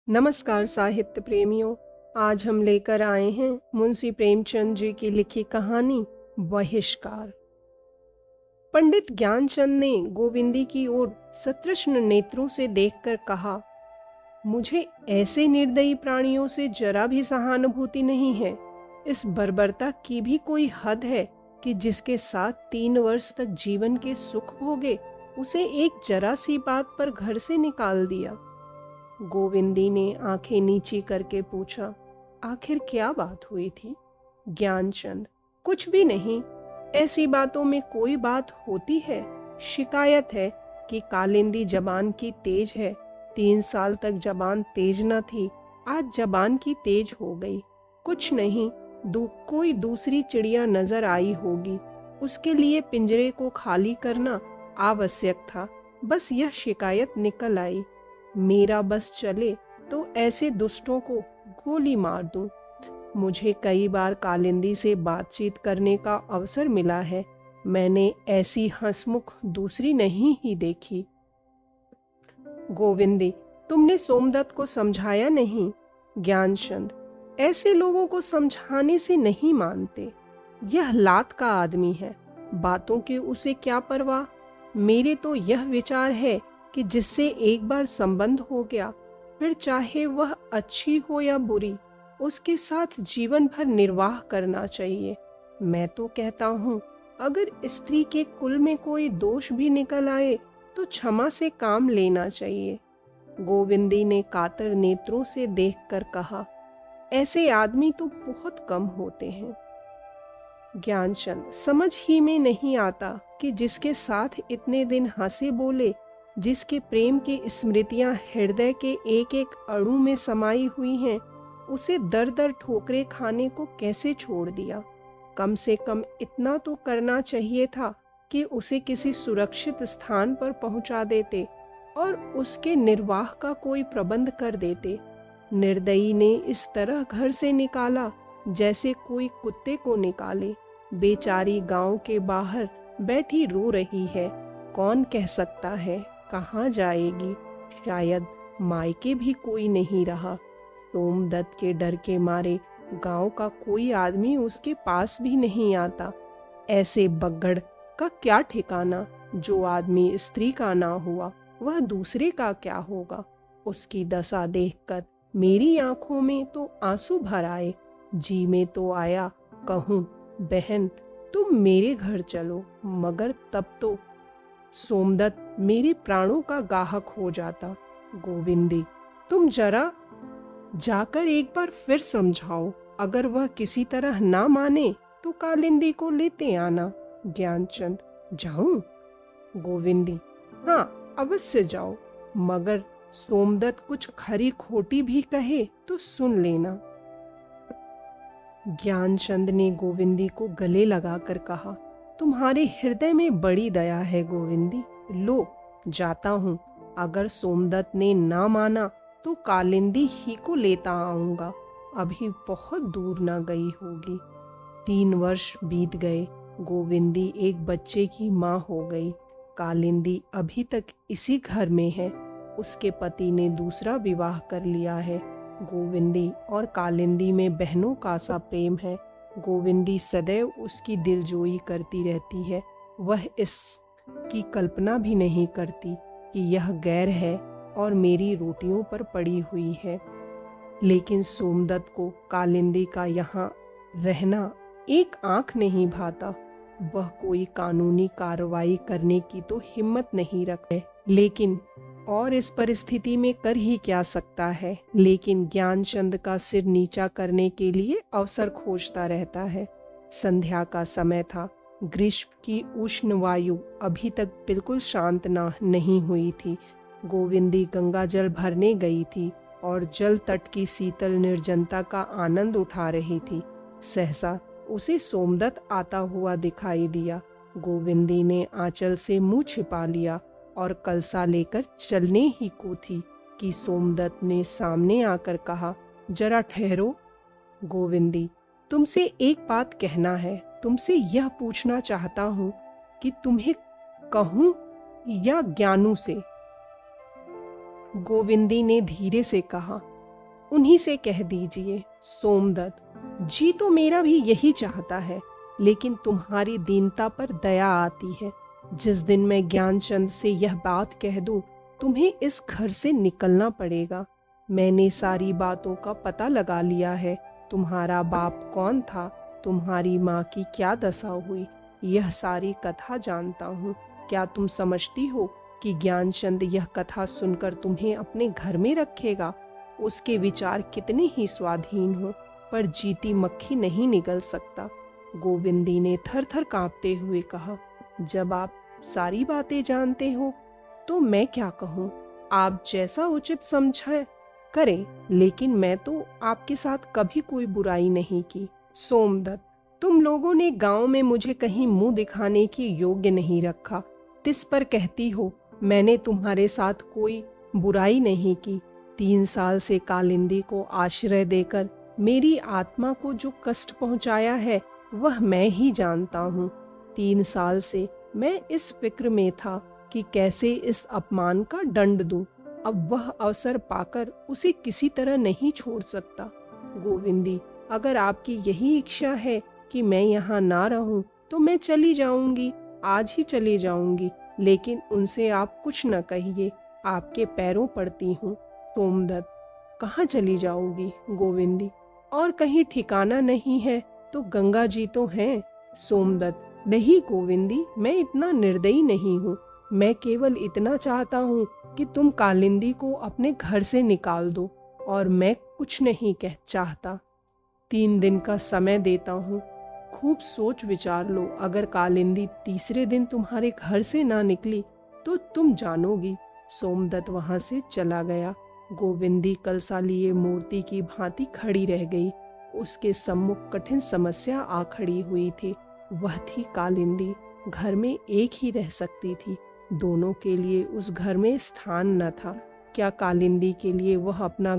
नमस्कार साहित्य प्रेमियों। आज हम लेकर आए हैं मुंशी प्रेमचंद जी की लिखी कहानी बहिष्कार। पंडित ज्ञानचंद ने गोविंदी की ओर सतृष्ण नेत्रों से देखकर कहा, मुझे ऐसे निर्दयी प्राणियों से जरा भी सहानुभूति नहीं है। इस बर्बरता की भी कोई हद है कि जिसके साथ 3 वर्ष तक जीवन के सुख भोगे, उसे एक जरा सी बात पर घर से निकाल दिया। गोविंदी ने आंखें नीची करके पूछा, आखिर क्या बात हुई थी? ज्ञानचंद, कुछ भी नहीं। ऐसी बातों में कोई बात होती है? शिकायत है कि कालिंदी जबान की तेज है। 3 साल तक जबान तेज न थी, आज जबान की तेज हो गई। कुछ नहीं, कोई दूसरी चिड़िया नजर आई होगी, उसके लिए पिंजरे को खाली करना आवश्यक था। बस यह शिकायत निकल आई। मेरा बस चले तो ऐसे दुष्टों को गोली मार दूं। मुझे कई बार कालिंदी से बातचीत करने का अवसर मिला है, मैंने ऐसी हंसमुख दूसरी नहीं ही देखी। गोविंदी, तुमने सोमदत्त को समझाया नहीं? ज्ञानचंद, ऐसे लोगों को समझाने से नहीं मानते। यह लात का आदमी है, बातों की उसे क्या परवाह। मेरे तो यह विचार है कि जिससे एक बार संबंध हो गया, फिर चाहे वह अच्छी हो या बुरी, उसके साथ जीवन भर निर्वाह करना चाहिए। मैं तो कहता हूँ, अगर स्त्री के कुल में कोई दोष भी निकल आए तो क्षमा से काम लेना चाहिए। गोविंदी ने कातर नेत्रों से देखकर कहा, ऐसे आदमी तो बहुत कम होते हैं। ज्ञानचंद, समझ ही में नहीं आता कि जिसके साथ इतने दिन हंसे बोले, जिसके प्रेम की स्मृतियां हृदय के एक एक अणु में समाई हुई हैं, उसे दर दर ठोकरे खाने को कैसे छोड़ दिया। कम से कम इतना तो करना चाहिए था कि उसे किसी सुरक्षित स्थान पर पहुंचा देते और उसके निर्वाह का कोई प्रबंध कर देते। निर्दयी ने इस तरह घर से निकाला जैसे कोई कुत्ते को निकाले। बेचारी गांव के बाहर बैठी रो रही है, कौन कह सकता है कहाँ जाएगी। शायद मायके भी कोई नहीं रहा। सोमदत्त के डर के मारे गांव का कोई आदमी उसके पास भी नहीं आता। ऐसे बग्गड़ का क्या ठिकाना। जो आदमी स्त्री का ना हुआ, वह दूसरे का क्या होगा। उसकी दशा देखकर मेरी आंखों में तो आंसू भर आए। जी में तो आया कहूँ, बहन तुम मेरे घर चलो, मगर तब तो सोमदत्त मेरे प्राणों का गाहक हो जाता। गोविंदी, तुम जरा जाकर एक बार फिर समझाओ। अगर वह किसी तरह ना माने तो कालिंदी को लेते आना। ज्ञानचंद, जाऊं? गोविंदी, हाँ अवश्य जाओ, मगर सोमदत्त कुछ खरी खोटी भी कहे तो सुन लेना। ज्ञानचंद ने गोविंदी को गले लगाकर कहा, तुम्हारे हृदय में बड़ी दया है गोविंदी। लो, जाता हूँ। अगर सोमदत्त ने ना माना तो कालिंदी ही को लेता आऊंगा। अभी बहुत दूर न गई होगी। 3 वर्ष बीत गए। गोविंदी एक बच्चे की माँ हो गई। कालिंदी अभी तक इसी घर में है। उसके पति ने दूसरा विवाह कर लिया है। गोविंदी और कालिंदी में बहनों का सा प्रेम है। गोविंदी सदैव उसकी दिलजोई करती रहती है। वह इसकी कल्पना भी नहीं करती कि यह गैर है और मेरी रोटियों पर पड़ी हुई है। लेकिन सोमदत्त को कालिंदी का यहाँ रहना एक आंख नहीं भाता। वह कोई कानूनी कार्रवाई करने की तो हिम्मत नहीं रखते, लेकिन और इस परिस्थिति में कर ही क्या सकता है। लेकिन ज्ञानचंद का सिर नीचा करने के लिए अवसर खोजता रहता है। संध्या का समय था। ग्रीष्म की उष्ण वायु अभी तक बिल्कुल शांत नहीं हुई थी। गोविंदी गंगा जल भरने गई थी और जल तट की शीतल निर्जनता का आनंद उठा रही थी। सहसा उसे सोमदत्त आता हुआ दिखाई दिया। गोविंदी ने आंचल से मुंह छिपा लिया और कलसा लेकर चलने ही को थी कि सोमदत्त ने सामने आकर कहा, जरा ठहरो। गोविंदी, तुमसे एक बात कहना है। तुमसे यह पूछना चाहता हूँ कि तुम्हें कहूँ या ज्ञानू से? गोविंदी ने धीरे से कहा, उन्हीं से कह दीजिए। सोमदत्त, जी तो मेरा भी यही चाहता है, लेकिन तुम्हारी दीनता पर दया आती है। जिस दिन मैं ज्ञानचंद से यह बात कह दूं, तुम्हें इस घर से निकलना पड़ेगा। मैंने सारी बातों का पता लगा लिया है। तुम्हारा बाप कौन था, तुम्हारी माँ की क्या दशा हुई, यह सारी कथा जानता हूँ। क्या तुम समझती हो कि ज्ञानचंद यह कथा सुनकर तुम्हें अपने घर में रखेगा? उसके विचार कितने ही स्वाधीन हो, पर जीती मक्खी नहीं निगल सकता। गोविंदी ने थर थर कांपते हुए कहा, जब आप सारी बातें जानते हो तो मैं क्या कहूँ? आप जैसा उचित समझे करें, लेकिन मैं तो आपके साथ कभी कोई बुराई नहीं की। सोमदत्त, तुम लोगों ने गांव में मुझे कहीं मुंह दिखाने के योग्य नहीं रखा, तिस पर कहती हो मैंने तुम्हारे साथ कोई बुराई नहीं की। 3 साल से कालिंदी को आश्रय देकर मेरी आत्मा को जो कष्ट पहुंचाया है वह मैं ही जानता हूँ। 3 साल से मैं इस फिक्र में था कि कैसे इस अपमान का दंड दूं। अब वह अवसर पाकर उसे किसी तरह नहीं छोड़ सकता। गोविंदी, अगर आपकी यही इच्छा है कि मैं यहाँ ना रहूं तो मैं चली जाऊंगी, आज ही चली जाऊंगी, लेकिन उनसे आप कुछ न कहिए, आपके पैरों पड़ती हूँ। सोमदत्त, कहाँ चली जाओगी गोविंदी? और कहीं ठिकाना नहीं है तो गंगा जी तो हैं। सोमदत्त, नहीं गोविंदी, मैं इतना निर्दयी नहीं हूँ। मैं केवल इतना चाहता हूँ कि तुम कालिंदी को अपने घर से निकाल दो, और मैं कुछ नहीं कह चाहता। 3 दिन का समय देता हूँ, खूब सोच विचार लो। अगर कालिंदी तीसरे दिन तुम्हारे घर से ना निकली तो तुम जानोगी। सोमदत्त वहां से चला गया। गोविंदी कलसा लिए मूर्ति की भांति खड़ी रह गई। उसके सम्मुख कठिन समस्या आ खड़ी हुई थी। वह थी कालिंदी। घर में एक ही रह सकती थी, दोनों के लिए उस घर में स्थान न था। क्या कालिंदी के लिए वह अपना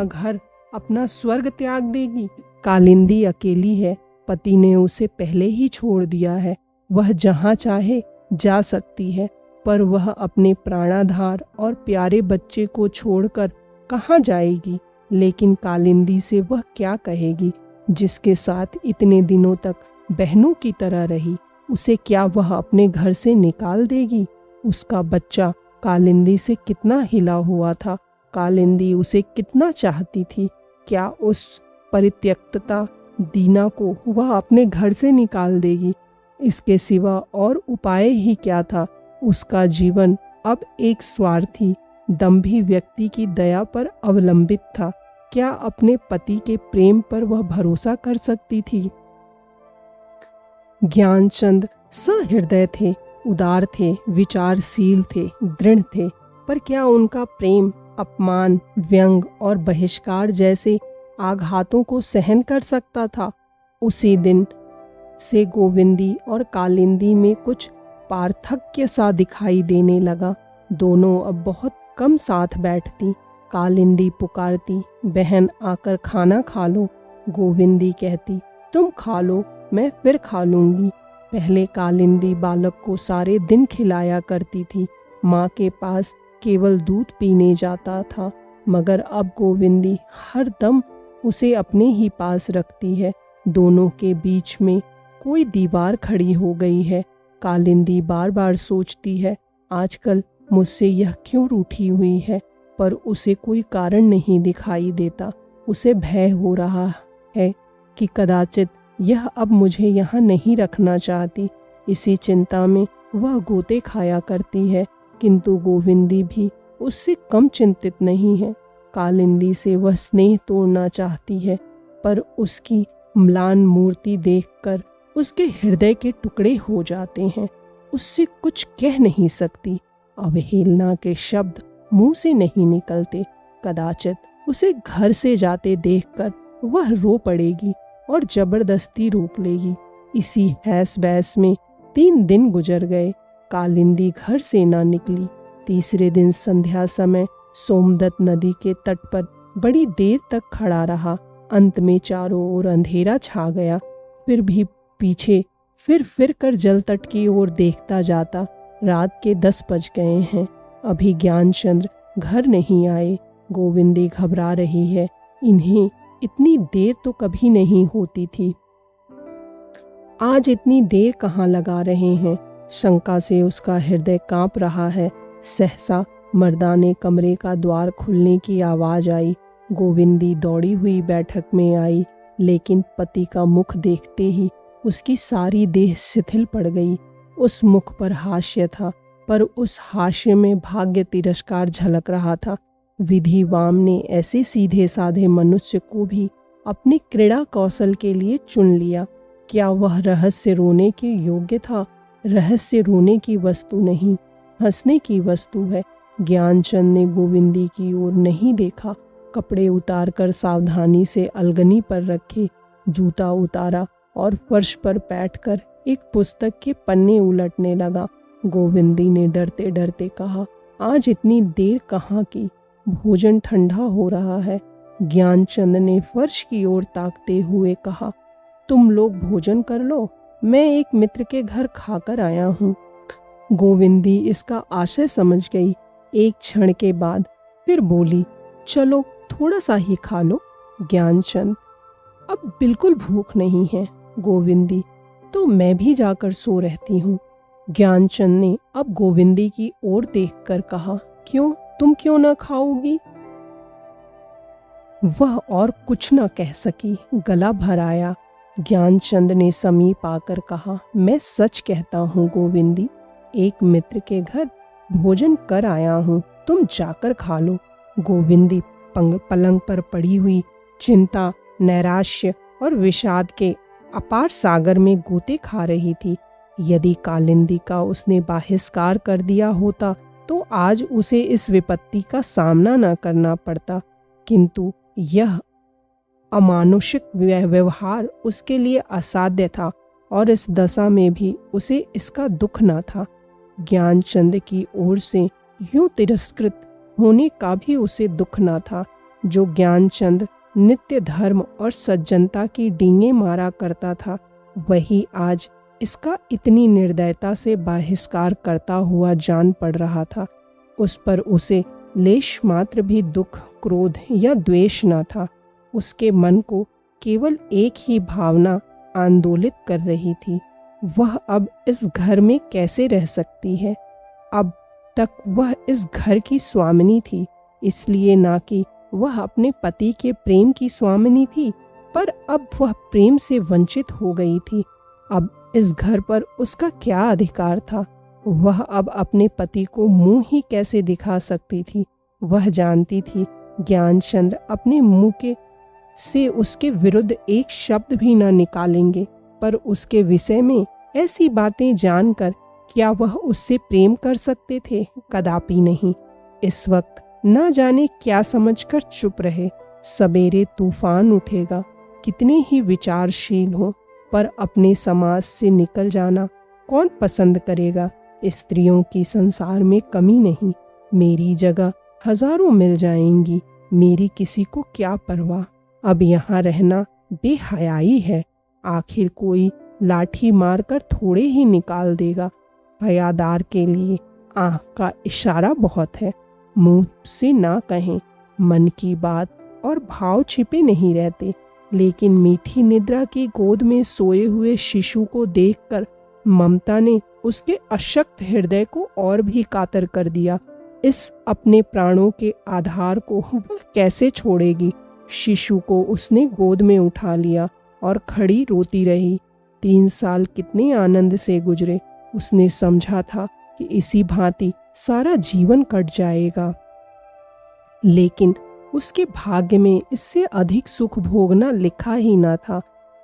घर, अपना स्वर्ग त्याग देगी? कालिंदी अकेली है, पति ने उसे पहले ही छोड़ दिया है। वह जहाँ चाहे जा सकती है, पर वह अपने प्राणाधार और प्यारे बच्चे को छोड़कर कहाँ जाएगी? लेकिन कालिंदी से वह क्या कहेगी, जिसके साथ इतने दिनों तक बहनों की तरह रही? उसे क्या वह अपने घर से निकाल देगी? उसका बच्चा कालिंदी से कितना हिला हुआ था, कालिंदी उसे कितना चाहती थी। क्या उस परित्यक्तता दीना को वह अपने घर से निकाल देगी? इसके सिवा और उपाय ही क्या था? उसका जीवन अब एक स्वार्थी, दंभी व्यक्ति की दया पर अवलंबित था। क्या अपने पति के प्रेम पर वह भरोसा कर सकती थी? ज्ञानचंद सहृदय थे, उदार थे, विचारशील थे, दृढ़ थे, पर क्या उनका प्रेम अपमान, व्यंग और बहिष्कार जैसे आघातों को सहन कर सकता था? उसी दिन से गोविंदी और कालिंदी में कुछ पार्थक्य सा दिखाई देने लगा। दोनों अब बहुत कम साथ बैठती। कालिंदी पुकारती, बहन आकर खाना खा लो। गोविंदी कहती, तुम खा लो, मैं फिर खा लूंगी। पहले कालिंदी बालक को सारे दिन खिलाया करती थी, माँ के पास केवल दूध पीने जाता था, मगर अब गोविंदी हर दम उसे अपने ही पास रखती है। दोनों के बीच में कोई दीवार खड़ी हो गई है। कालिंदी बार बार सोचती है, आजकल मुझसे यह क्यों रूठी हुई है, पर उसे कोई कारण नहीं दिखाई देता। उसे भय हो रहा है कि कदाचित यह अब मुझे यहाँ नहीं रखना चाहती। इसी चिंता में वह गोते खाया करती है, किंतु गोविंदी भी उससे कम चिंतित नहीं है। कालिंदी से वह स्नेह तोड़ना चाहती है, पर उसकी म्लान मूर्ति देखकर उसके हृदय के टुकड़े हो जाते हैं। उससे कुछ कह नहीं सकती, अवहेलना के शब्द मुंह से नहीं निकलते। कदाचित उसे घर से जाते देखकर वह रो पड़ेगी और जबरदस्ती रोक लेगी। इसी हैस बैस में 3 दिन गुजर गए। कालिंदी घर से ना निकली। तीसरे दिन संध्या समय सोमदत्त नदी के तट पर बड़ी देर तक खड़ा रहा। अंत में चारों ओर अंधेरा छा गया, फिर भी पीछे फिर कर जल तट की ओर देखता जाता। रात के 10 बज गए हैं, अभी ज्ञानचंद्र घर नहीं आए। गोविंदी घबरा रही है, इन्हें इतनी देर तो कभी नहीं होती थी। आज इतनी देर कहाँ लगा रहे हैं? शंका से उसका हृदय कांप रहा है। सहसा मर्दाने कमरे का द्वार खुलने की आवाज आई। गोविंदी दौड़ी हुई बैठक में आई, लेकिन पति का मुख देखते ही उसकी सारी देह शिथिल पड़ गई। उस मुख पर हास्य था, पर उस हास्य में भाग्य तिरस्कार झलक रहा था। विधिवाम ने ऐसे सीधे साधे मनुष्य को भी अपने क्रीड़ा कौशल के लिए चुन लिया। क्या वह रहस्य रोने के योग्य था? रहस्य रोने की वस्तु नहीं, हंसने की वस्तु है। ज्ञानचंद ने गोविंदी की ओर नहीं देखा। कपड़े उतारकर सावधानी से अलगनी पर रखे, जूता उतारा और फर्श पर बैठकर एक पुस्तक के पन्ने उलटने लगा। गोविंदी ने डरते डरते कहा, आज इतनी देर कहाँ की? भोजन ठंडा हो रहा है। ज्ञानचंद ने फर्श की ओर ताकते हुए कहा, तुम लोग भोजन कर लो, मैं एक मित्र के घर खाकर आया हूँ। गोविंदी इसका आशय समझ गई। एक क्षण के बाद फिर बोली, चलो थोड़ा सा ही खा लो। ज्ञानचंद, अब बिल्कुल भूख नहीं है। गोविंदी, तो मैं भी जाकर सो रहती हूँ। ज्ञानचंद ने अब गोविंदी की ओर देखकर कहा, क्यों, तुम क्यों ना खाओगी? वह और कुछ न कह सकी, गला भर आया। ज्ञानचंद ने समीप आकर कहा, मैं सच कहता हूँ गोविंदी, एक मित्र के घर भोजन कर आया हूँ, तुम जाकर खा लो। गोविंदी पलंग पर पड़ी हुई चिंता, नैराश्य और विषाद के अपार सागर में गोते खा रही थी। यदि कालिंदी का उसने बहिष्कार कर दिया होता तो आज उसे इस विपत्ति का सामना न करना पड़ता, किंतु यह अमानुषिक व्यवहार उसके लिए असाध्य था और इस दशा में भी उसे इसका दुख न था। ज्ञानचंद की ओर से यूं तिरस्कृत होने का भी उसे दुख न था। जो ज्ञानचंद नित्य धर्म और सज्जनता की डींगे मारा करता था, वही आज इसका इतनी निर्दयता से बहिष्कार करता हुआ जान पड़ रहा था। उस पर उसे लेश मात्र भी दुख, क्रोध या द्वेष न था। उसके मन को केवल एक ही भावना आंदोलित कर रही थी, वह अब इस घर में कैसे रह सकती है। अब तक वह इस घर की स्वामिनी थी, इसलिए ना कि वह अपने पति के प्रेम की स्वामिनी थी, पर अब वह प्रेम से वंचित हो गई थी। अब इस घर पर उसका क्या अधिकार था? वह अब अपने पति को मुंह ही कैसे दिखा सकती थी? वह जानती थी ज्ञानचंद अपने मुंह के से उसके विरुद्ध एक शब्द भी न निकालेंगे, पर उसके विषय में ऐसी बातें जानकर क्या वह उससे प्रेम कर सकते थे? कदापि नहीं। इस वक्त न जाने क्या समझकर चुप रहे। सवेरे तूफान उठेगा। कितने ही विचारशील हो, पर अपने समाज से निकल जाना कौन पसंद करेगा? स्त्रियों की संसार में कमी नहीं, मेरी जगह हजारों मिल जाएंगी, मेरी किसी को क्या परवाह। अब यहाँ रहना बेहयाई है। आखिर कोई लाठी मारकर थोड़े ही निकाल देगा। हयादार के लिए आँख का इशारा बहुत है। मुंह से ना कहें, मन की बात और भाव छिपे नहीं रहते। लेकिन मीठी निद्रा की गोद में सोए हुए शिशु को देखकर ममता ने उसके अशक्त हृदय को और भी कातर कर दिया। इस अपने प्राणों के आधार को वह कैसे छोड़ेगी? शिशु को उसने गोद में उठा लिया और खड़ी रोती रही। 3 साल कितने आनंद से गुजरे। उसने समझा था कि इसी भांति सारा जीवन कट जाएगा, लेकिन उसके भाग्य में इससे अधिक सुख भोगना लिखा ही न था।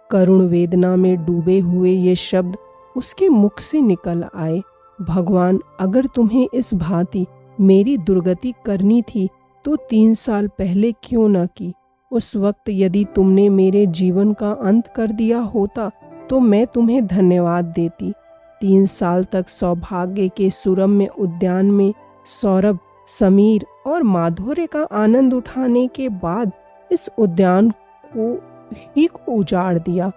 करुण वेदना में डूबे हुए ये शब्द उसके मुख से निकल आए, भगवान, अगर तुम्हें इस भांति मेरी दुर्गति करनी थी तो 3 साल पहले क्यों न की? उस वक्त यदि तुमने मेरे जीवन का अंत कर दिया होता तो मैं तुम्हें धन्यवाद देती। 3 साल तक सौभाग्य के सुरम्य उद्यान में सौरभ, समीर और माधुर्य का आनंद उठाने के बाद इस उद्यान को उजाड़ दिया।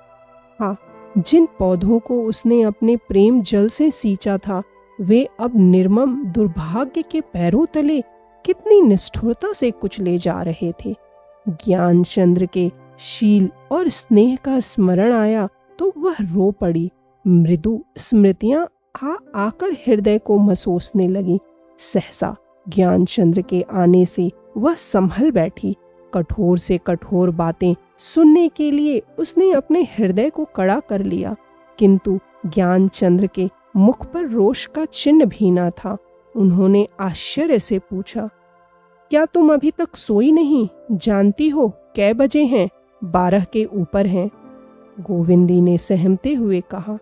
हाँ, जिन पौधों को उसने अपने प्रेम जल से सींचा था, वे अब निर्मम दुर्भाग्य के पैरों तले कितनी निष्ठुरता से कुचले जा रहे थे। ज्ञानचंद्र के शील और स्नेह का स्मरण आया तो वह रो पड़ी। मृदु स्मृतियां आकर हृदय को मसोसने लगी। सहसा ज्ञानचंद्र के आने से वह संभल बैठी। कठोर से कठोर बातें सुनने के लिए उसने अपने हृदय को कड़ा कर लिया, किंतु ज्ञानचंद्र के मुख पर रोष का चिन्ह भी न था। उन्होंने आश्चर्य से पूछा, क्या तुम अभी तक सोई नहीं? जानती हो कै बजे हैं? 12 के ऊपर हैं। गोविंदी ने सहमते हुए कहा,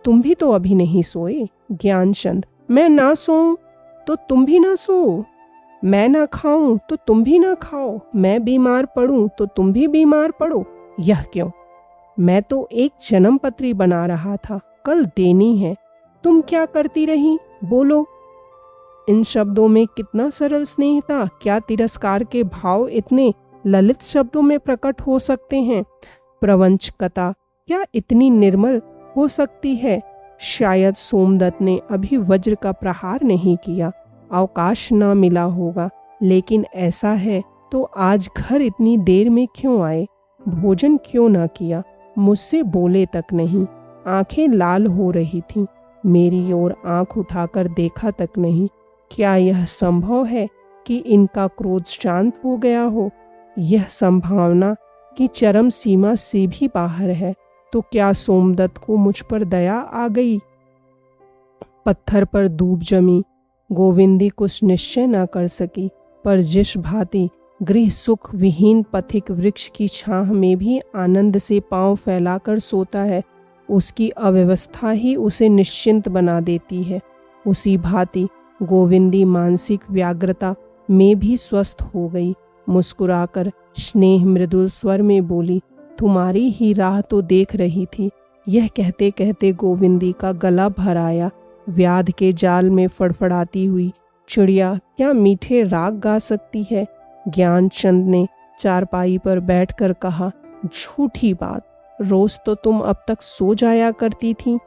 तुम भी तो अभी नहीं सोए। ज्ञानचंद, मैं ना सोऊं तो तुम भी ना सो, मैं ना खाऊं तो तुम भी ना खाओ, मैं बीमार पड़ूं तो तुम भी बीमार पड़ो। यह क्यों? मैं तो एक जन्म पत्री बना रहा था, कल देनी है। तुम क्या करती रही? बोलो। इन शब्दों में कितना सरल स्नेह था। क्या तिरस्कार के भाव इतने ललित शब्दों में प्रकट हो सकते हैं? प्रवंचकता क्या इतनी निर्मल हो सकती है? शायद सोमदत्त ने अभी वज्र का प्रहार नहीं किया, अवकाश न मिला होगा। लेकिन ऐसा है तो आज घर इतनी देर में क्यों आए? भोजन क्यों न किया? मुझसे बोले तक नहीं। आंखें लाल हो रही थीं, मेरी ओर आंख उठाकर देखा तक नहीं। क्या यह संभव है कि इनका क्रोध शांत हो गया हो? यह संभावना की चरम सीमा से भी बाहर है। तो क्या सोमदत्त को मुझ पर दया आ गई? पत्थर पर दूब जमी। गोविंदी कुछ निश्चय न कर सकी, पर जिस भांति गृह सुख विहीन पथिक वृक्ष की छाह में भी आनंद से पांव फैलाकर सोता है, उसकी अव्यवस्था ही उसे निश्चिंत बना देती है, उसी भांति गोविंदी मानसिक व्याग्रता में भी स्वस्थ हो गई। मुस्कुराकर स्नेह मृदुल स्वर में बोली, तुम्हारी ही राह तो देख रही थी। यह कहते कहते गोविंदी का गला भर आया। व्याध के जाल में फड़फड़ाती हुई चिड़िया क्या मीठे राग गा सकती है? ज्ञानचंद ने चारपाई पर बैठकर कहा, झूठी बात, रोज तो तुम अब तक सो जाया करती थी।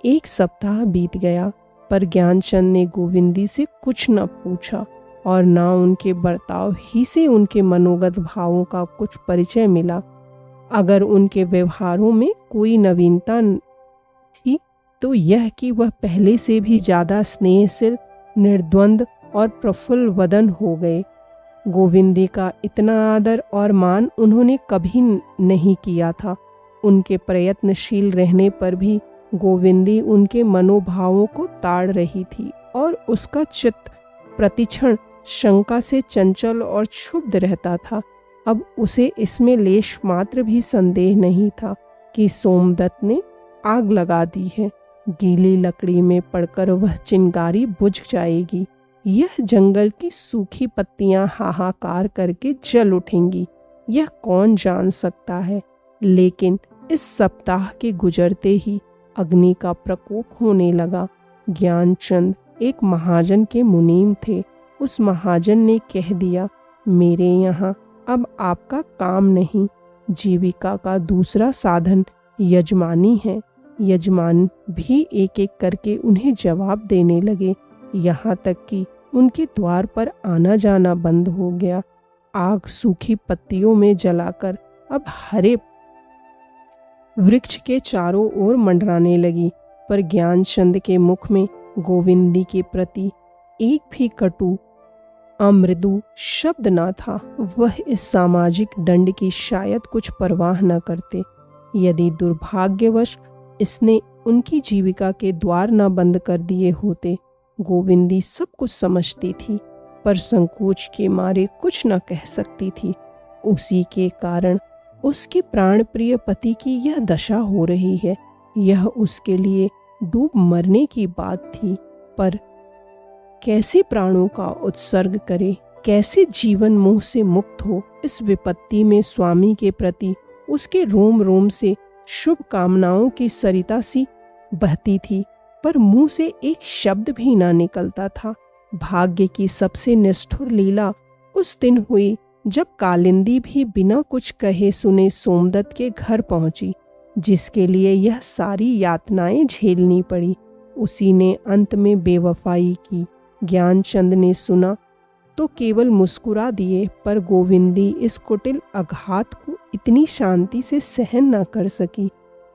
1 सप्ताह बीत गया, पर ज्ञानचंद ने गोविंदी से कुछ न पूछा और न उनके बर्ताव ही से उनके मनोगत भावों का कुछ परिचय मिला। अगर उनके व्यवहारों में कोई नवीनता थी तो यह कि वह पहले से भी ज्यादा स्नेहशील, निर्द्वंद और प्रफुल्ल वदन हो गए। गोविंदी का इतना आदर और मान उन्होंने कभी नहीं किया था। उनके प्रयत्नशील रहने पर भी गोविंदी उनके मनोभावों को ताड़ रही थी और उसका चित्त प्रतिक्षण शंका से चंचल और क्षुब्ध रहता था। अब उसे इसमें लेश मात्र भी संदेह नहीं था कि सोमदत्त ने आग लगा दी है। गीली लकड़ी में पड़कर वह चिंगारी बुझ जाएगी। यह जंगल की सूखी पत्तियां हाहाकार करके जल उठेंगी, यह कौन जान सकता है। लेकिन इस सप्ताह के गुजरते ही अग्नि का प्रकोप होने लगा। ज्ञानचंद एक महाजन के मुनीम थे। उस महाजन ने कह दिया, मेरे यहाँ अब आपका काम नहीं, जीविका का दूसरा साधन यजमानी है। यजमान भी एक एक करके उन्हें जवाब देने लगे, यहाँ तक कि उनके द्वार पर आना जाना बंद हो गया। आग सूखी पत्तियों में जलाकर अब हरे वृक्ष के चारों ओर मंडराने लगी, पर ज्ञानचंद के मुख में गोविंदी के प्रति एक भी कटु अमृदु शब्द न था। वह इस सामाजिक दंड की शायद कुछ परवाह न करते। यदि दुर्भाग्यवश इसने उनकी जीविका के द्वार न बंद कर दिए होते। गोविंदी सब कुछ समझती थी, पर संकोच के मारे कुछ न कह सकती थी। उसी के कारण उसके प्राण प्रिय पति की यह दशा हो रही है। यह उसके लिए डूब मरने की बात थी, पर कैसे प्राणों का उत्सर्ग करे, कैसे जीवन मोह से मुक्त हो। इस विपत्ति में स्वामी के प्रति उसके रोम रोम से शुभ कामनाओं की सरिता सी बहती थी, पर मुंह से एक शब्द भी ना निकलता था। भाग्य की सबसे निष्ठुर लीला उस दिन हुई जब कालिंदी भी बिना कुछ कहे सुने सोमदत्त के घर पहुंची, जिसके लिए यह सारी यातनाएं झेलनी पड़ी। उसी ने अंत में बेवफाई की। ज्ञानचंद ने सुना तो केवल मुस्कुरा दिए, पर गोविंदी इस कुटिल आघात को इतनी शांति से सहन न कर सकी।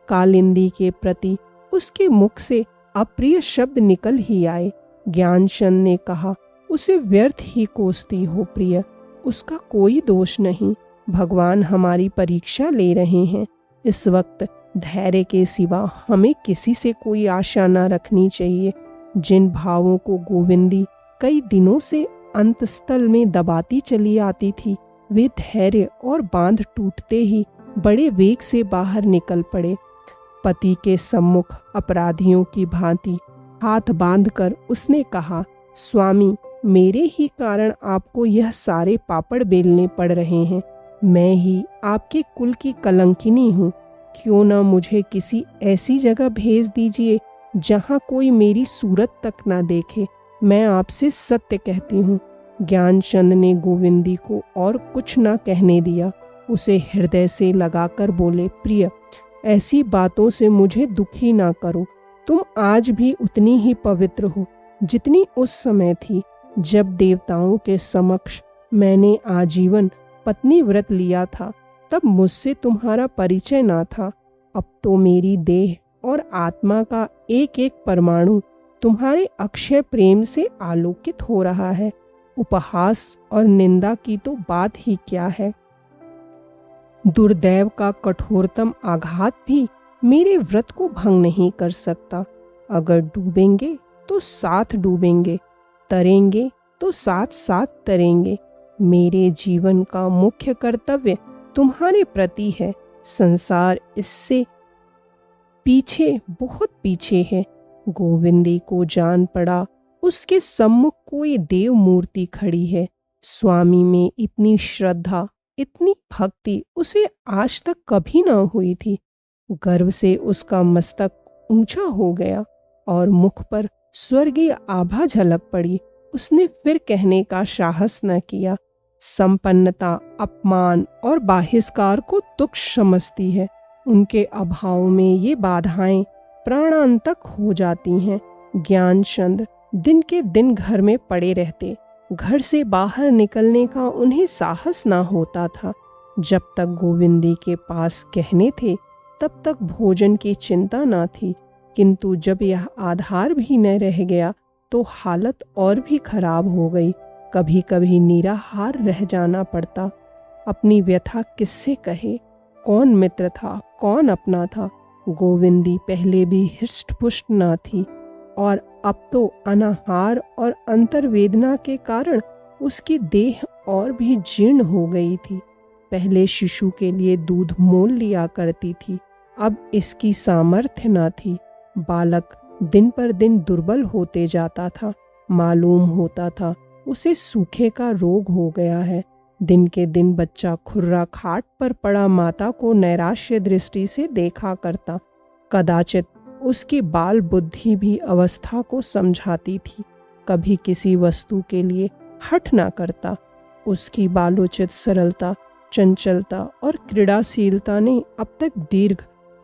कालिंदी के प्रति उसके मुख से अप्रिय शब्द निकल ही आए। ज्ञानचंद ने कहा, उसे व्यर्थ ही कोसती हो प्रिय, उसका कोई दोष नहीं। भगवान हमारी परीक्षा ले रहे हैं। इस वक्त धैर्य के सिवा हमें किसी से कोई आशा न रखनी चाहिए। जिन भावों को गोविंदी कई दिनों से अंतस्थल में दबाती चली आती थी, वे धैर्य और बांध टूटते ही बड़े वेग से बाहर निकल पड़े। पति के सम्मुख अपराधियों की भांति हाथ बांधकर उसने कहा, स्वामी, मेरे ही कारण आपको यह सारे पापड़ बेलने पड़ रहे हैं। मैं ही आपके कुल की कलंकिनी हूँ। क्यों न मुझे किसी ऐसी जगह भेज दीजिए जहाँ कोई मेरी सूरत तक न देखे। मैं आपसे सत्य कहती हूँ। ज्ञानचंद ने गोविंदी को और कुछ न कहने दिया। उसे हृदय से लगाकर बोले, प्रिय, ऐसी बातों से मुझे दुखी ना करो। तुम आज भी उतनी ही पवित्र हो जितनी उस समय थी जब देवताओं के समक्ष मैंने आजीवन पत्नी व्रत लिया था। तब मुझसे तुम्हारा परिचय ना था। अब तो मेरी देह और आत्मा का एक एक परमाणु तुम्हारे अक्षय प्रेम से आलोकित हो रहा है। उपहास और निंदा की तो बात ही क्या है। दुर्दैव का कठोरतम आघात भी मेरे व्रत को भंग नहीं कर सकता। अगर डूबेंगे तो साथ डूबेंगे, तरेंगे तो साथ साथ तरेंगे। मेरे जीवन का मुख्य कर्तव्य तुम्हारे प्रति है। संसार इससे पीछे, बहुत पीछे है। गोविंदी को जान पड़ा उसके सम्मुख कोई देव मूर्ति खड़ी है। स्वामी में इतनी श्रद्धा, इतनी भक्ति उसे आज तक कभी न हुई थी। गर्व से उसका मस्तक ऊंचा हो गया और मुख पर स्वर्गीय आभा झलक पड़ी। उसने फिर कहने का साहस न किया, संपन्नता अपमान और बाहिष्कार को तुच्छ समझती है। उनके अभाव में ये बाधाएं प्राणांतक हो जाती हैं। ज्ञानचंद दिन के दिन घर में पड़े रहते। घर से बाहर निकलने का उन्हें साहस ना होता था। जब तक गोविंदी के पास गहने थे तब तक भोजन की चिंता ना थी, किंतु जब यह आधार भी न रह गया तो हालत और भी खराब हो गई। कभी कभी निराहार रह जाना पड़ता। अपनी व्यथा किससे कहे, कौन मित्र था, कौन अपना था। गोविंदी पहले भी हृष्टपुष्ट न थी और अब तो अनाहार और अंतर्वेदना के कारण उसकी देह और भी जीर्ण हो गई थी। पहले शिशु के लिए दूध मोल लिया करती थी, अब इसकी सामर्थ्य न थी। बालक दिन पर दिन दुर्बल होते जाता था। मालूम होता था उसे सूखे का रोग हो गया है। दिन के दिन बच्चा खुर्रा खाट पर पड़ा माता को नैराश्य दृष्टि से देखा करता। कदाचित उसकी बाल बुद्धि भी अवस्था को समझाती थी। कभी किसी वस्तु के लिए हठ ना करता। उसकी बालोचित सरलता, चंचलता और क्रीड़ाशीलता ने अब तक दीर्घ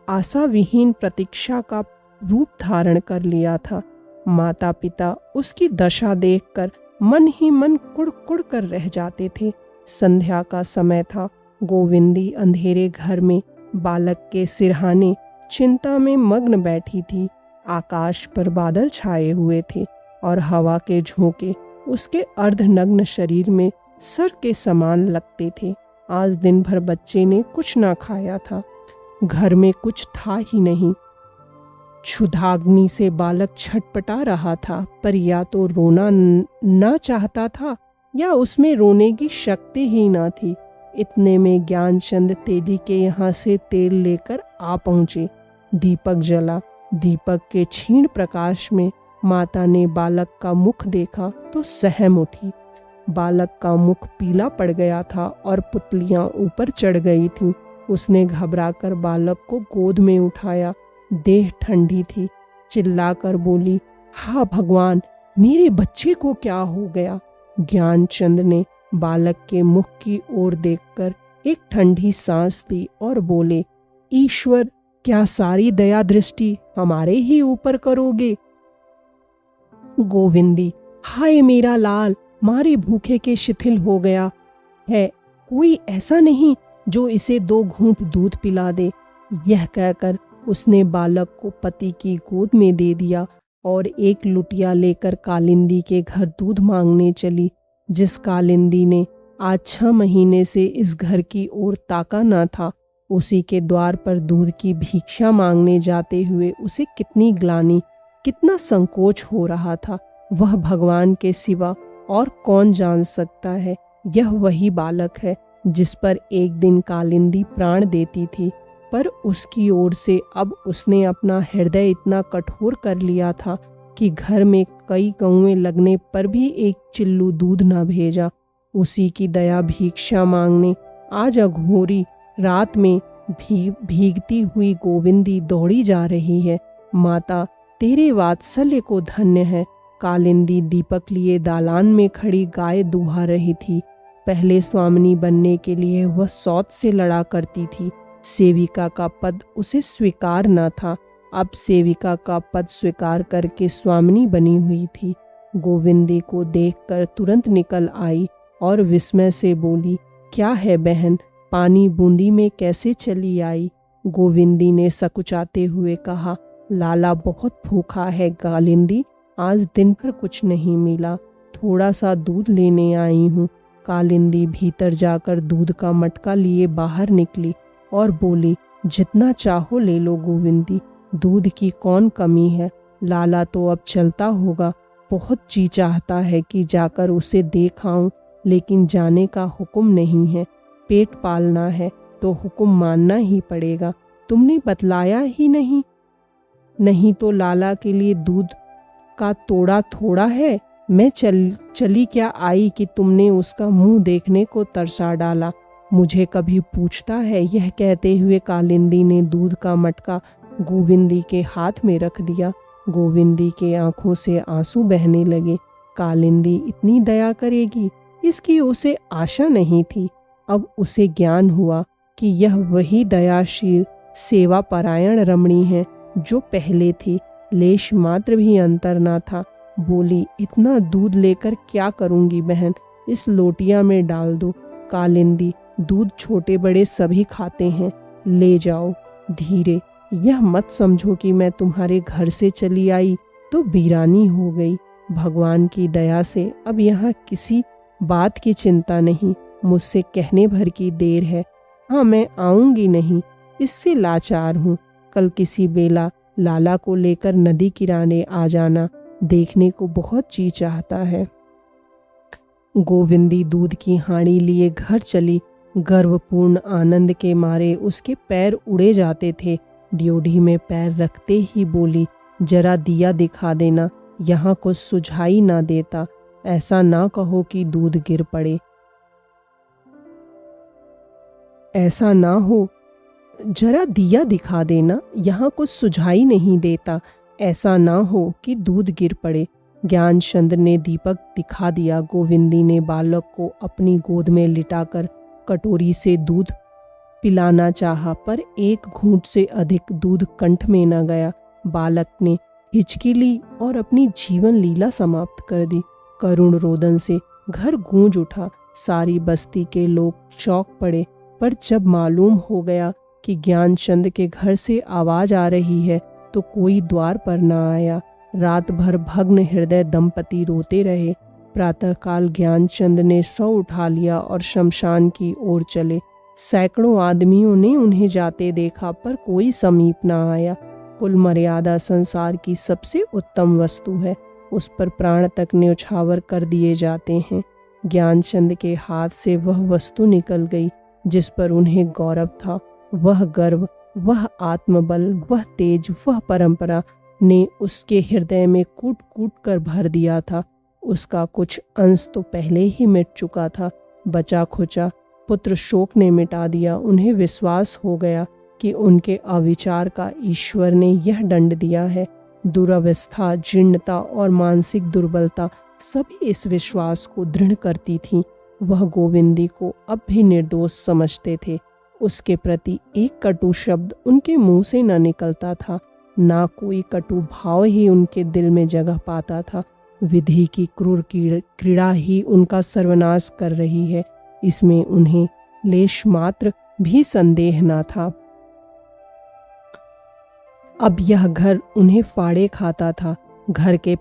आशा विहीन प्रतीक्षा का रूप धारण कर लिया था। माता पिता उसकी दशा देखकर मन ही मन कुड़ कर रह जाते थे। संध्या का समय था। गोविंदी अंधेरे घर में बालक के सिरहाने चिंता में मग्न बैठी थी। आकाश पर बादल छाए हुए थे और हवा के झोंके उसके अर्धनग्न शरीर में सर के समान लगते थे। आज दिन भर बच्चे ने कुछ ना खाया था। घर में कुछ था ही नहीं। क्षुधाग्नि से बालक छटपटा रहा था, पर या तो रोना न चाहता था या उसमें रोने की शक्ति ही ना थी। इतने में ज्ञानचंद तेली के यहाँ से तेल लेकर आ पहुँचे। दीपक जला। दीपक के क्षीण प्रकाश में माता ने बालक का मुख देखा तो सहम उठी। बालक का मुख पीला पड़ गया था और पुतलियां ऊपर चढ़ गई थीं। उसने घबराकर बालक को गोद में उठाया। देह ठंडी थी। चिल्लाकर बोली, हा भगवान, मेरे बच्चे को क्या हो गया। ज्ञानचंद ने बालक के मुख की ओर देखकर एक ठंडी सांस ली और बोले, ईश्वर, क्या सारी दया दृष्टि हमारे ही ऊपर करोगे। गोविंदी, हाय मेरा लाल, मारे भूखे के शिथिल हो गया है। कोई ऐसा नहीं जो इसे 2 घूंट दूध पिला दे। यह कहकर उसने बालक को पति की गोद में दे दिया और एक लुटिया लेकर कालिंदी के घर दूध मांगने चली। जिस कालिंदी ने आज 6 महीने से इस घर की ओर ताका न था, उसी के द्वार पर दूध की भिक्षा मांगने जाते हुए उसे कितनी ग्लानि, कितना संकोच हो रहा था, वह भगवान के सिवा और कौन जान सकता है। यह वही बालक है जिस पर एक दिन कालिंदी प्राण देती थी, पर उसकी ओर से अब उसने अपना हृदय इतना कठोर कर लिया था कि घर में कई गौएं लगने पर भी एक चिल्लू दूध न भेजा। उसी की दया भिक्षा मांगने आज अघोरी रात में भीगती हुई गोविंदी दौड़ी जा रही है। माता, तेरे वात्सल्य को धन्य है। कालिंदी दीपक लिए दालान में खड़ी गाय दुहा रही थी। पहले स्वामिनी बनने के लिए वह सौत से लड़ा करती थी। सेविका का पद उसे स्वीकार न था, अब सेविका का पद स्वीकार करके स्वामिनी बनी हुई थी। गोविंदी को देखकर तुरंत निकल आई और विस्मय से बोली, क्या है बहन, पानी बूंदी में कैसे चली आई? गोविंदी ने सकुचाते हुए कहा, लाला बहुत भूखा है कालिंदी, आज दिन भर कुछ नहीं मिला, थोड़ा सा दूध लेने आई हूँ। कालिंदी भीतर जाकर दूध का मटका लिए बाहर निकली और बोली, जितना चाहो ले लो गोविंदी, दूध की कौन कमी है। लाला तो अब चलता होगा, बहुत जी चाहता है कि जाकर उसे देख आऊं, लेकिन जाने का हुक्म नहीं है। पेट पालना है तो हुक्म मानना ही पड़ेगा। तुमने बतलाया ही नहीं। नहीं तो लाला के लिए दूध का तोड़ा थोड़ा है। मैं चली क्या आई कि तुमने उसका मुंह देखने को तरसा डाला। मुझे कभी पूछता है। यह कहते हुए कालिंदी ने दूध का मटका गोविंदी के हाथ में रख दिया। गोविंदी के आंखों से आंसू बहने लगे। कालिंदी इतनी दया करेगी, इसकी उसे आशा नहीं थी। अब उसे ज्ञान हुआ कि यह वही दयाशील सेवा परायण रमणी है जो पहले थी। लेश मात्र भी अंतर न था। बोली, इतना दूध लेकर क्या करूंगी बहन, इस लोटिया में डाल दो। कालिंदी, दूध छोटे बड़े सभी खाते हैं, ले जाओ। धीरे, यह मत समझो कि मैं तुम्हारे घर से चली आई तो वीरानी हो गई। भगवान की दया से अब यहाँ किसी बात की चिंता नहीं। मुझसे कहने भर की देर है। हाँ, मैं आऊंगी नहीं, इससे लाचार हूँ। कल किसी बेला लाला को लेकर नदी किनारे आ जाना, देखने को जी जी चाहता है। गोविंदी दूध की हांडी लिए घर चली। गर्वपूर्ण आनंद के मारे उसके पैर उड़े जाते थे। ड्योढ़ी में पैर रखते ही बोली, जरा दिया दिखा देना, यहाँ कुछ सुझाई ना देता। ऐसा ना कहो कि दूध गिर पड़े। ऐसा ना हो, जरा दिया दिखा देना, यहाँ कुछ सुझाई नहीं देता। ऐसा ना हो कि दूध गिर पड़े। ज्ञानचंद ने दीपक दिखा दिया। गोविंदी ने बालक को अपनी गोद में लिटाकर कटोरी से दूध पिलाना चाहा, पर एक घूंट से अधिक दूध कंठ में न गया। बालक ने हिचकी ली और अपनी जीवन लीला समाप्त कर दी। करुण रोदन से घर गूंज उठा। सारी बस्ती के लोग चौंक पड़े, पर जब मालूम हो गया कि ज्ञानचंद के घर से आवाज आ रही है तो कोई द्वार पर न आया। रात भर भग्न हृदय दंपति रोते रहे। प्रातःकाल ज्ञानचंद ने सौ उठा लिया और शमशान की ओर चले। सैकड़ों आदमियों ने उन्हें जाते देखा, पर कोई समीप न आया। कुल मर्यादा संसार की सबसे उत्तम वस्तु है, उस पर प्राण तक न्यौछावर कर दिए जाते हैं। ज्ञानचंद के हाथ से वह वस्तु निकल गई जिस पर उन्हें गौरव था। वह गर्व, वह आत्मबल, वह तेज, वह परंपरा ने उसके हृदय में कूट कूट कर भर दिया था। उसका कुछ अंश तो पहले ही मिट चुका था। बचा खुचा पुत्र शोक ने मिटा दिया। उन्हें विश्वास हो गया कि उनके अविचार का ईश्वर ने यह दंड दिया है। दुरावस्था, जीर्णता और मानसिक दुर्बलता सब इस विश्वास को दृढ़ करती थी। वह गोविंदी को अब भी निर्दोष समझते थे। उसके प्रति एक कटु शब्द उनके मुंह से न निकलता था, ना कोई कटु भाव ही उनके दिल में जगह पाता था। विधि की क्रूर क्रीड़ा ही उनका सर्वनाश कर रही है, इसमें उन्हें लेश मात्र भी संदेह न था। अब यह घर उन्हें फाड़े खाता था। घर के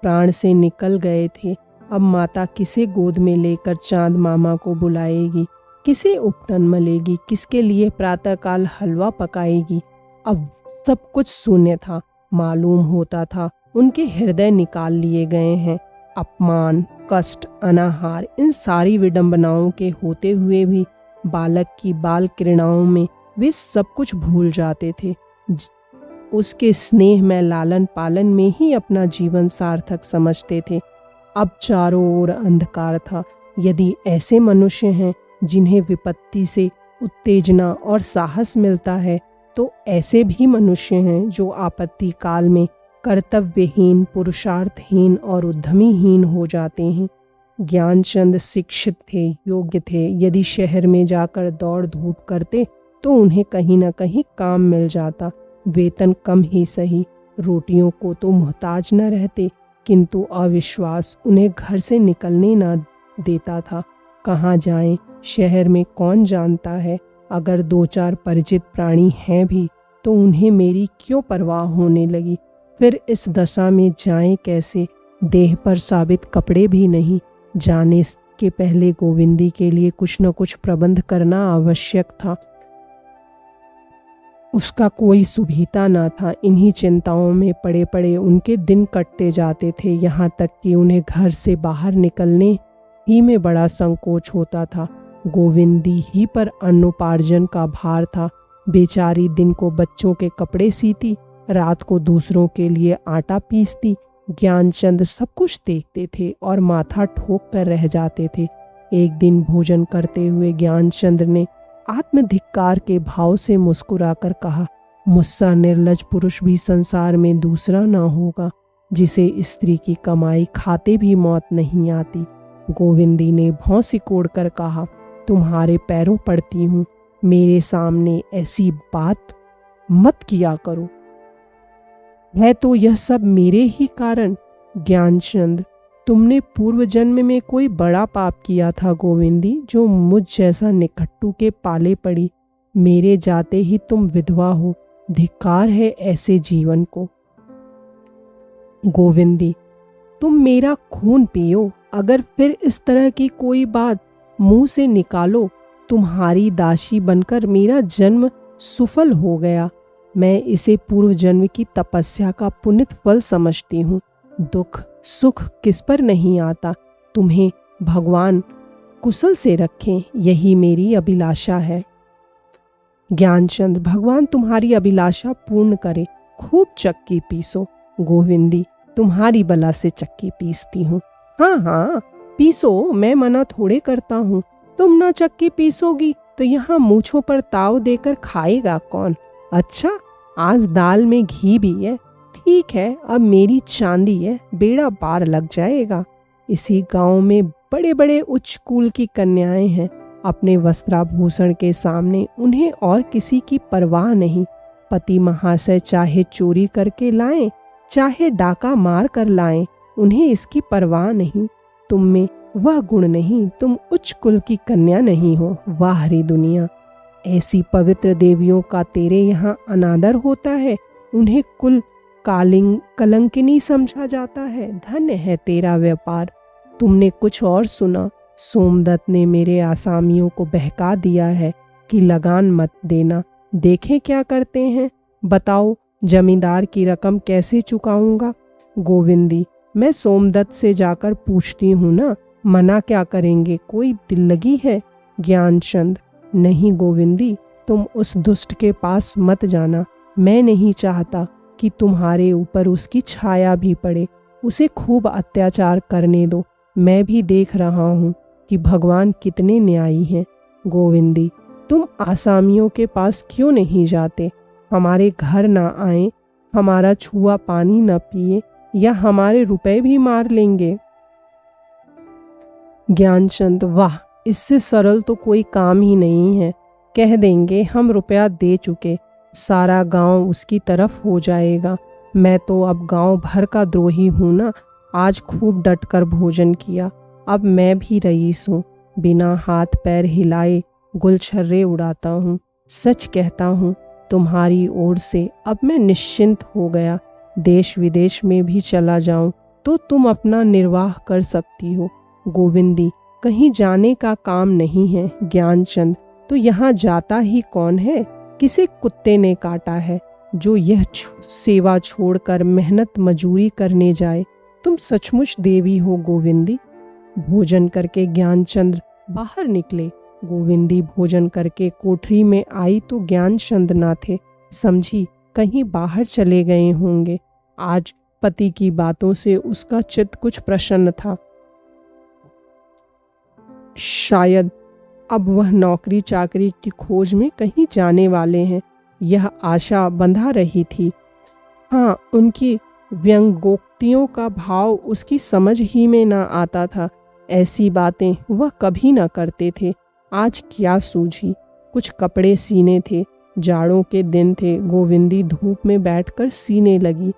प्राण से निकल गए थे। अब माता किसे गोद में लेकर चांद मामा को बुलाएगी, किसे उपटन मलेगी, किसके लिए प्रातःकाल हलवा पकाएगी। अब सब कुछ शून्य था। मालूम होता था उनके हृदय निकाल लिए गए हैं। अपमान, कष्ट, अनाहार, इन सारी विडंबनाओं के होते हुए भी बालक की बाल क्रीड़ाओं में वे सब कुछ भूल जाते थे। उसके स्नेह में लालन पालन में ही अपना जीवन सार्थक समझते थे। अब चारों ओर अंधकार था। यदि ऐसे मनुष्य हैं जिन्हें विपत्ति से उत्तेजना और साहस मिलता है, तो ऐसे भी मनुष्य हैं जो आपत्ति काल में कर्तव्यहीन, पुरुषार्थहीन और उद्यमीहीन हो जाते हैं। ज्ञानचंद शिक्षित थे, योग्य थे। यदि शहर में जाकर दौड़ धूप करते तो उन्हें कहीं न कहीं काम मिल जाता। वेतन कम ही सही, रोटियों को तो मोहताज न रहते, किंतु अविश्वास उन्हें घर से निकलने न देता था। कहाँ जाएं, शहर में कौन जानता है। अगर दो चार परिचित प्राणी हैं भी तो उन्हें मेरी क्यों परवाह होने लगी। फिर इस दशा में जाएं कैसे। देह पर साबित कपड़े भी नहीं। जाने के पहले गोविंदी के लिए कुछ न कुछ प्रबंध करना आवश्यक था। उसका कोई सुविधा न था। इन्हीं चिंताओं में पड़े पड़े उनके दिन कटते जाते थे। यहाँ तक कि उन्हें घर से बाहर निकलने ही में बड़ा संकोच होता था। गोविंदी ही पर अन्नोपार्जन का भार था। बेचारी दिन को बच्चों के कपड़े सीती, रात को दूसरों के लिए आटा पीसती। ज्ञानचंद सब कुछ देखते थे और माथा ठोक कर रह जाते थे। एक दिन भोजन करते हुए ज्ञानचंद ने आत्मधिक्कार के भाव से मुस्कुराकर कहा, मुझसा निर्लज पुरुष भी संसार में दूसरा ना होगा, जिसे स्त्री की कमाई खाते भी मौत नहीं आती। गोविंदी ने भौं सिकोड़ कर कहा, तुम्हारे पैरों पड़ती हूँ, मेरे सामने ऐसी बात मत किया करो। है तो यह सब मेरे ही कारण। ज्ञानचंद, तुमने पूर्व जन्म में कोई बड़ा पाप किया था गोविंदी, जो मुझ जैसा निकट्टू के पाले पड़ी। मेरे जाते ही तुम विधवा हो। धिक्कार है ऐसे जीवन को। गोविंदी, तुम मेरा खून पियो, अगर फिर इस तरह की कोई बात मुंह से निकालो, तुम्हारी दासी बनकर मेरा जन्म सुफल हो गया। मैं इसे पूर्व जन्म की तपस्या का पुनित फल समझती हूँ। दुख सुख किस पर नहीं आता। तुम्हें भगवान कुशल से रखें, यही मेरी अभिलाषा है। ज्ञानचंद, भगवान तुम्हारी अभिलाषा पूर्ण करे। खूब चक्की पीसो। गोविंदी, तुम्हारी बला से चक्की पीसती हूँ। हाँ हाँ पीसो, मैं मना थोड़े करता हूँ। तुम ना चक्की पीसोगी तो यहाँ मूछों पर ताव देकर खाएगा कौन। अच्छा, आज दाल में घी भी है। ठीक है, अब मेरी चांदी है, बेड़ा पार लग जाएगा। इसी गांव में बड़े बड़े उच्च कुल की कन्याएं हैं। अपने वस्त्राभूषण के सामने उन्हें और किसी की परवाह नहीं। पति महाशय चाहे चोरी करके लाएं, चाहे डाका मार कर लाएं, उन्हें इसकी परवाह नहीं। तुम में वह गुण नहीं, तुम उच्च कुल की कन्या नहीं हो। वाह हरी दुनिया, ऐसी पवित्र देवियों का तेरे यहाँ अनादर होता है। उन्हें कुल कलंकिनी समझा जाता है। धन्य है तेरा व्यापार। तुमने कुछ और सुना। सोमदत्त ने मेरे आसामियों को बहका दिया है कि लगान मत देना, देखें क्या करते हैं। बताओ, जमींदार की रकम कैसे चुकाऊंगा। गोविंदी, मैं सोमदत्त से जाकर पूछती हूँ ना, मना क्या करेंगे, कोई दिल लगी है। ज्ञानचंद, नहीं गोविंदी, तुम उस दुष्ट के पास मत जाना। मैं नहीं चाहता कि तुम्हारे ऊपर उसकी छाया भी पड़े। उसे खूब अत्याचार करने दो। मैं भी देख रहा हूँ कि भगवान कितने न्यायी हैं। गोविंदी, तुम आसामियों के पास क्यों नहीं जाते। हमारे घर ना आए, हमारा छुआ पानी न पिए, या हमारे रुपए भी मार लेंगे। ज्ञानचंद, वाह, इससे सरल तो कोई काम ही नहीं है। कह देंगे हम रुपया दे चुके, सारा गांव उसकी तरफ हो जाएगा। मैं तो अब गांव भर का द्रोही हूं ना। आज खूब डटकर भोजन किया। अब मैं भी रईस हूँ, बिना हाथ पैर हिलाए गुलछर्रे उड़ाता हूँ। सच कहता हूँ, तुम्हारी ओर से अब मैं निश्चिंत हो गया। देश विदेश में भी चला जाऊं तो तुम अपना निर्वाह कर सकती हो। गोविंदी, कहीं जाने का काम नहीं है। ज्ञानचंद, तो यहाँ जाता ही कौन है? किसी कुत्ते ने काटा है जो यह सेवा छोड़कर मेहनत मजूरी करने जाए। तुम सचमुच देवी हो गोविंदी। भोजन करके ज्ञानचंद बाहर निकले। गोविंदी भोजन करके कोठरी में आई तो ज्ञानचंद ना थे। समझी कहीं बाहर चले गए होंगे। आज पति की बातों से उसका चित्त कुछ प्रसन्न था। शायद अब वह नौकरी चाकरी की खोज में कहीं जाने वाले हैं, यह आशा बंधा रही थी। हाँ, उनकी व्यंग्योक्तियों का भाव उसकी समझ ही में ना आता था। ऐसी बातें वह कभी ना करते थे। आज क्या सूझी? कुछ कपड़े सीने थे। जाड़ों के दिन थे। गोविंदी धूप में बैठकर सीने लगी।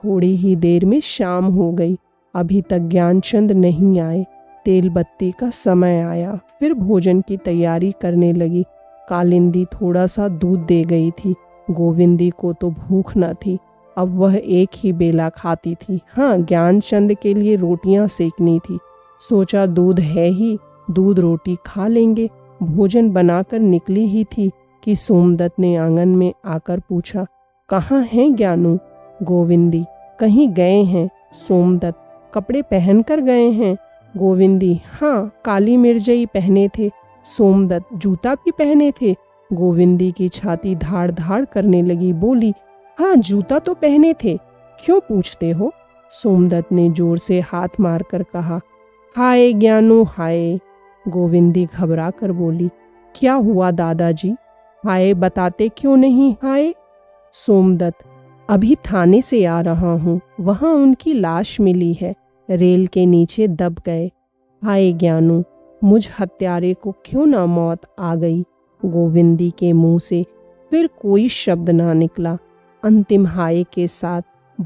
थोड़ी ही देर में शाम हो गई। अभी तक ज्ञानचंद नहीं आए। तेल बत्ती का समय आया। फिर भोजन की तैयारी करने लगी। कालिंदी थोड़ा सा दूध दे गई थी। गोविंदी को तो भूख न थी। अब वह एक ही बेला खाती थी। हाँ, ज्ञानचंद के लिए रोटियां सेकनी थी। सोचा दूध है ही, दूध रोटी खा लेंगे। भोजन बनाकर निकली ही थी कि सोमदत्त ने आंगन में आकर पूछा, कहाँ हैं ज्ञानू? गोविंदी, कहीं गए हैं। सोमदत्त, कपड़े पहन कर गए हैं? गोविंदी, हाँ, काली मिर्जई पहने थे। सोमदत्त, जूता भी पहने थे? गोविंदी की छाती धाड़ धाड़ करने लगी। बोली, हाँ, जूता तो पहने थे। क्यों पूछते हो? सोमदत्त ने जोर से हाथ मारकर कहा, हाय ज्ञानू हाय। गोविंदी घबरा कर बोली, क्या हुआ दादाजी? हाय बताते क्यों नहीं हाय? सोमदत्त, अभी थाने से आ रहा हूँ, वहाँ उनकी लाश मिली है, रेल के नीचे दब गए। हाय ज्ञानू, मुझ हत्यारे को क्यों ना मौत आ गई? गोविंदी के मुंह से फिर कोई शब्द ना निकला। अंतिम हाय के साथ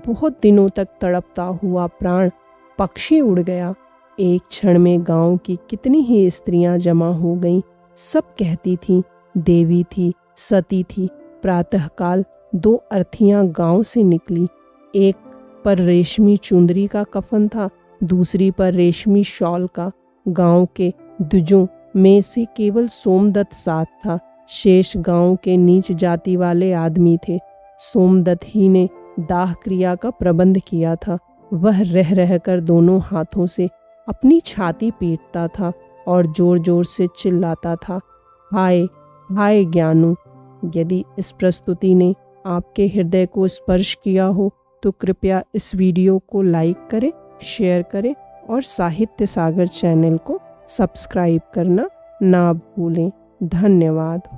बहुत दिनों तक तड़पता हुआ प्राण पक्षी उड़ गया। एक क्षण में गांव की कितनी ही स्त्रियां जमा हो गईं। सब कहती थीं देवी थी, सती थी। प्रातःकाल 2 अर्थियां गांव से निकली। एक पर रेशमी चुंदरी का कफन था, दूसरी पर रेशमी शॉल का। गांव के द्विजों में से केवल सोमदत्त साथ था। शेष गांव के नीच जाति वाले आदमी थे। सोमदत्त ही ने दाह क्रिया का प्रबंध किया था। वह रह रहकर दोनों हाथों से अपनी छाती पीटता था और जोर जोर से चिल्लाता था, हाय हाय ज्ञानू। यदि इस प्रस्तुति ने आपके हृदय को स्पर्श किया हो तो कृपया इस वीडियो को लाइक करें, शेयर करें और साहित्य सागर चैनल को सब्सक्राइब करना ना भूलें। धन्यवाद।